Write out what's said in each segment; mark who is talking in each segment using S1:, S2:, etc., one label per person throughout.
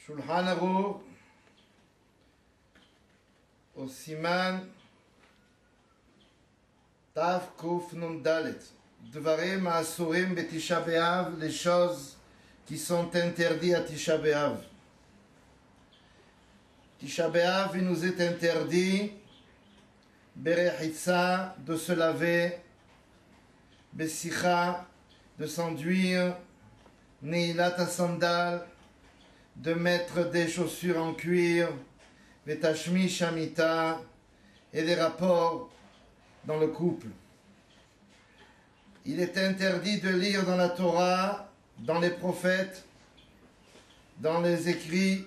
S1: Shulchan Aruch au Siman Tav Kuf Nun Dalet. Dvarim Asurim Betisha B'Av, les choses qui sont interdites à Tisha B'Av. Tisha B'Av, il nous est interdit Berechitza, de se laver, Besicha, de s'enduire, Neilat sandal, de mettre des chaussures en cuir, Vetashmi Shamita, et des rapports dans le couple. Il est interdit de lire dans la Torah, dans les prophètes, dans les écrits,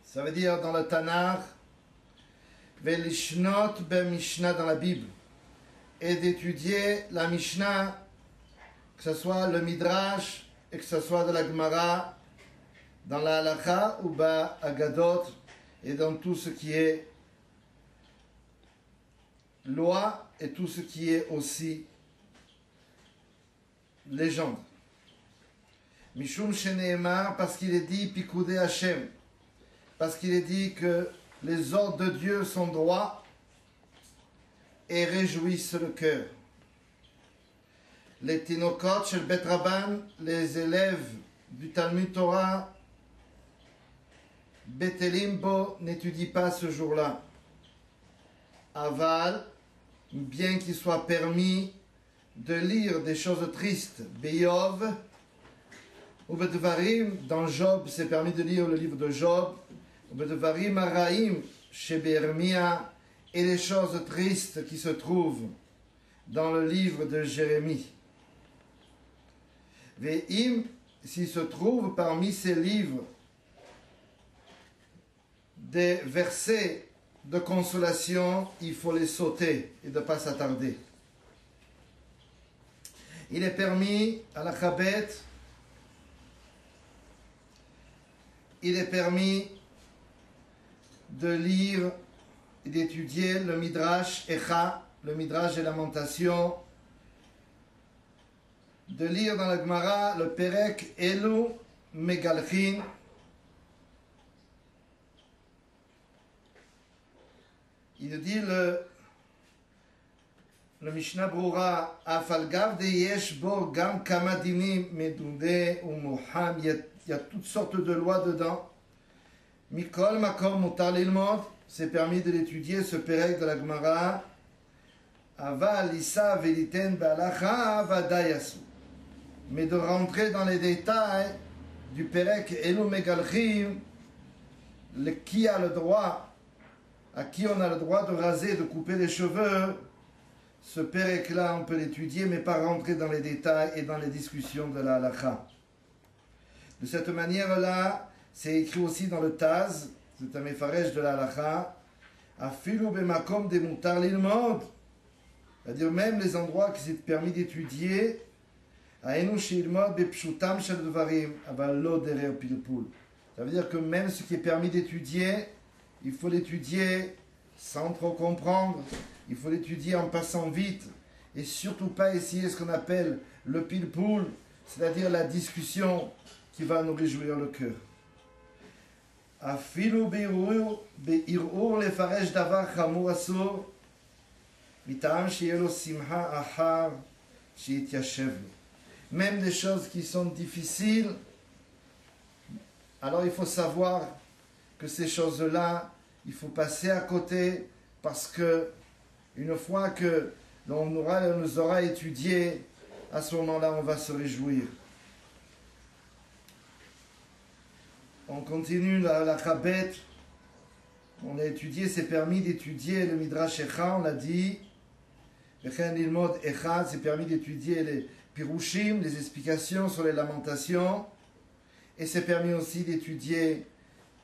S1: ça veut dire dans le Tanakh, Velishnot ben Mishnah dans la Bible, et d'étudier la Mishnah, que ce soit le Midrash et que ce soit de la Gemara, dans la Halakha ou ba Agadot, et dans tout ce qui est loi et tout ce qui est aussi légende. Mishum Sheneemar, parce qu'il est dit Pikoudé Hashem, parce qu'il est dit que les ordres de Dieu sont droits et réjouissent le cœur. Les Tinokot shel Bet Rabban, les élèves du Talmud Torah, Betelimbo, n'étudient pas ce jour-là. Aval, bien qu'il soit permis de lire des choses tristes, Beyov, ou Bedvarim, dans Job, c'est permis de lire le livre de Job, ou Bedvarim Araim, chez Béhermia, et les choses tristes qui se trouvent dans le livre de Jérémie. Ve'im, s'il se trouve parmi ces livres des versets de consolation, il faut les sauter et ne pas s'attarder. Il est permis à la Chabet, il est permis de lire et d'étudier le Midrash Echa, le Midrash des Lamentations, de lire dans la Gemara le Perek Elu Megalchin, il dit le Mishnah Brura, Afalgav de Yesh Bo Gam Kamadini Medunde ou Moham, il y a toutes sortes de lois dedans. Mikol Makom Mutar Lilmod, c'est permis de l'étudier, ce Perek de la Gemara. Aval Issa Veliten Balacha Vadayasu. Mais de rentrer dans les détails du Perek Elu Megalchim, qui a le droit, à qui on a le droit de raser, de couper les cheveux, ce Perek-là, on peut l'étudier, mais pas rentrer dans les détails et dans les discussions de la halakha. De cette manière-là, c'est écrit aussi dans le Taz, c'est un mefarech de la halakha, Afilu bemakom de mutar lilmod, c'est-à-dire même les endroits qui c'est permis d'étudier, Aenu shilmod bepshutam shel dvarim, aval lo derer pilpul. Ça veut dire que même ce qui est permis d'étudier, il faut l'étudier sans trop comprendre, il faut l'étudier en passant vite, et surtout pas essayer ce qu'on appelle le pilpoul, c'est-à-dire la discussion qui va nous réjouir le cœur. Afilu be'irur lefaresh davar chamur asur, mitam sheyelo simha achar sheyityashev. Même des choses qui sont difficiles, alors il faut savoir que ces choses-là, il faut passer à côté, parce que une fois que l'on nous aura étudié, à ce moment-là, on va se réjouir. On continue la Chabet. On a étudié, c'est permis d'étudier le Midrash Echa, on l'a dit. C'est permis d'étudier les Pirushim, les explications sur les lamentations. Et c'est permis aussi d'étudier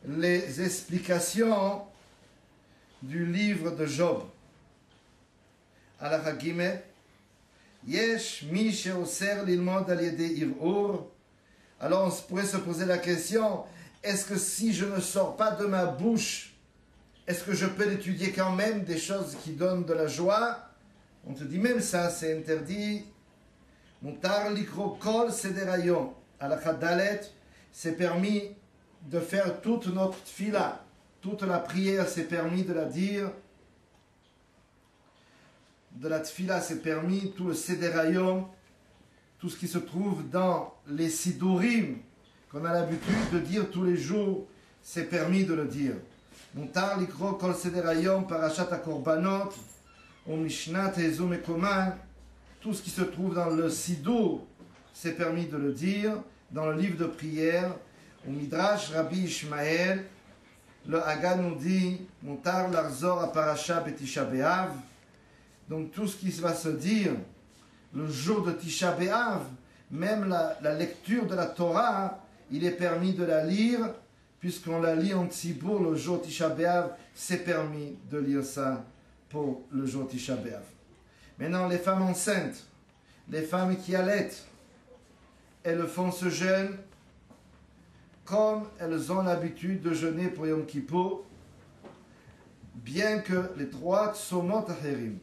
S1: les explications du livre de Job. Halakha Gimel, Yesh mi sheoser lilmod al yedei irur. Alors on pourrait se poser la question, est-ce que si je ne sors pas de ma bouche, est-ce que je peux étudier quand même des choses qui donnent de la joie? On te dit même ça, c'est interdit. Mutar likro kol seder hayom. Halakha Dalet, c'est permis de faire toute notre tfila, toute la prière, c'est permis de la dire. De la tfila, c'est permis, tout le sédérayom, tout ce qui se trouve dans les sidurim, qu'on a l'habitude de dire tous les jours, c'est permis de le dire. Mutar likro kol sédérayom, parashat hakorbanot, ou mishnat ezum ekoman, tout ce qui se trouve dans le sidur, c'est permis de le dire. Dans le livre de prière, au Midrash Rabbi Ishmael, le Haga nous dit, Mutar larzor a parasha betisha be'av. Donc tout ce qui va se dire le jour de Tisha B'Av, même la lecture de la Torah, il est permis de la lire, puisqu'on la lit en Tzibour le jour Tisha B'Av, c'est permis de lire ça pour le jour Tisha B'Av. Maintenant, les femmes enceintes, les femmes qui allaitent, elles font ce jeûne comme elles ont l'habitude de jeûner pour Yom Kippour, bien que les 3 tsomot acherim,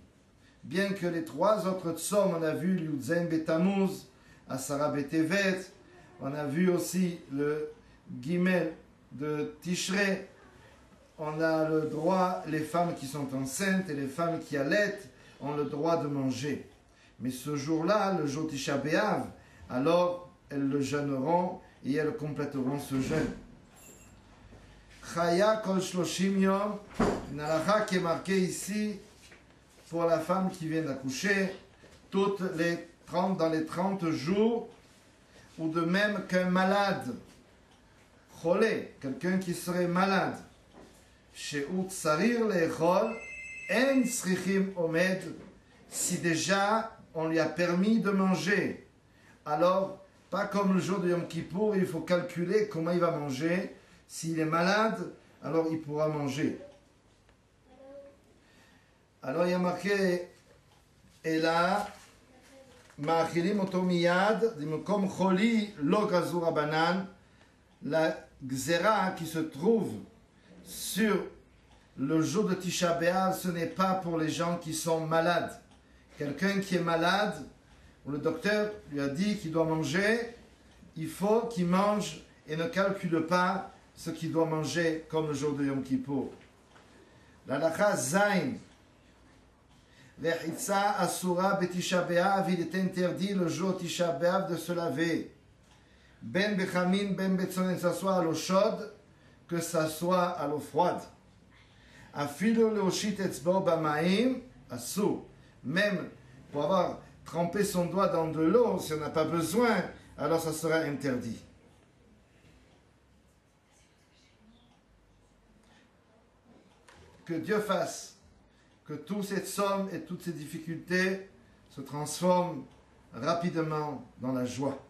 S1: bien que les 3 autres tsom, on a vu Yudzain Betamuz, Asara Betevet, on a vu aussi le Gimel de Tishrei, on a le droit, les femmes qui sont enceintes et les femmes qui allaitent ont le droit de manger. Mais ce jour-là, le jour Tisha B'Av, alors elles le jeûneront et elles compléteront ce jeûne. Chaya kol shloshim yom, une halakha qui est marquée ici pour la femme qui vient d'accoucher, dans les 30 jours, ou de même qu'un malade, cholé, quelqu'un qui serait malade, chez Utsarir lechol, en srichim omed, si déjà on lui a permis de manger, alors pas comme le jour de Yom Kippour, il faut calculer comment il va manger. S'il est malade, alors il pourra manger. Alors il y a marqué, et là, Ma'achilim oto miyad, comme choli lo gazur abanan, la gzera qui se trouve sur le jour de Tisha B'Av, ce n'est pas pour les gens qui sont malades. Quelqu'un qui est malade, le docteur lui a dit qu'il doit manger, il faut qu'il mange et ne calcule pas ce qu'il doit manger comme le jour de Yom Kippour. La halakha zayin, Vechitza asura betisha be'av, il est interdit le jour Tisha B'Av de se laver. Ben bechamin, ben betzonen, ça soit à l'eau chaude, que ça soit à l'eau froide. Afilu leoshit etzbo b'ma'im, asur. Même pour avoir trempé son doigt dans de l'eau, si on n'a pas besoin, alors ça sera interdit. Que Dieu fasse que toute cette somme et toutes ces difficultés se transforment rapidement dans la joie.